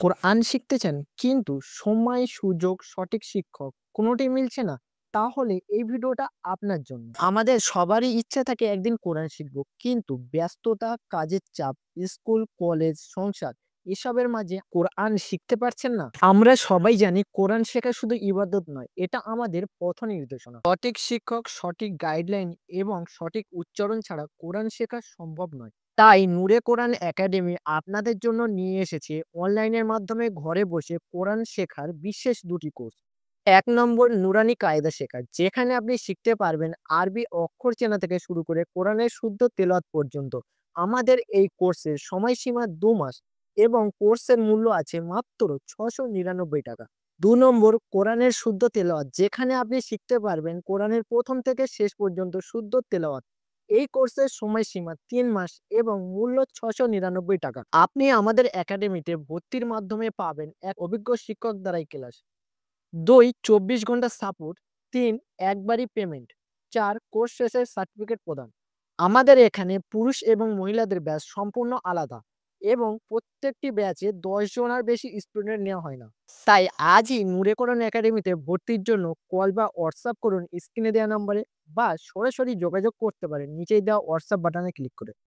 কোরআন শিখতে চান কিন্তু সময়, সুযোগ, সঠিক শিক্ষক কোনোটাই মিলছে না? তাহলে এই ভিডিওটা আপনার জন্য। আমাদের সবারই ইচ্ছা থাকে একদিন কোরআন শিখব। কিন্তু ব্যস্ততা, কাজের চাপ, স্কুল, কলেজ, সংসার এসবের মাঝে কোরআন শিখতে পারছেন না? আমরা সবাই জানি কোরআন শেখা শুধু ইবাদত নয়, এটা আমাদের পথ নির্দেশনা। সঠিক শিক্ষক, সঠিক গাইডলাইন এবং সঠিক উচ্চারণ ছাড়া কোরআন শেখা সম্ভব নয়। তাই নূরে কোরআন একাডেমি আপনাদের জন্য নিয়ে এসেছে অনলাইনের মাধ্যমে ঘরে বসে কোরআন শেখার বিশেষ দুটি কোর্স। ১ নম্বর নুরানি কায়দা শেখা, যেখানে আপনি শিখতে পারবেন আরবি অক্ষর চেনা থেকে শুরু করে কোরআনের শুদ্ধ তেলাওয়াত পর্যন্ত। আমাদের এই কোর্সের সময়সীমা ২ মাস এবং কোর্সের মূল্য আছে মাত্র ৬৯৯ টাকা। ২ নম্বর কোরআনের শুদ্ধ তেলাওয়াত, যেখানে আপনি শিখতে পারবেন কোরআনের প্রথম থেকে শেষ পর্যন্ত শুদ্ধ তেলাওয়াত। এই কোর্সের সময়সীমা ৩ মাস এবং মূল্য ৬৯৯ টাকা। আপনি আমাদের একাডেমিতে ভর্তির মাধ্যমে পাবেন এক অভিজ্ঞ শিক্ষক দ্বারাই ক্লাস। ২ ২৪ ঘন্টা সাপোর্ট। ৩ একবারই পেমেন্ট। ৪ কোর্স শেষে সার্টিফিকেট প্রদান। আমাদের এখানে পুরুষ এবং মহিলাদের ব্যাচ সম্পূর্ণ আলাদা এবং প্রত্যেকটি ব্যাচে ১০ জনের বেশি স্টুডেন্ট নেওয়া হয় না। তাই আজই নূরে কোরআন একাডেমিতে ভর্তির জন্য কল বা হোয়াটসঅ্যাপ করুন স্ক্রিনে দেওয়া নম্বরে, বা সরাসরি যোগাযোগ করতে পারেন নিচেই দেওয়া হোয়াটসঅ্যাপ বাটনে ক্লিক করে।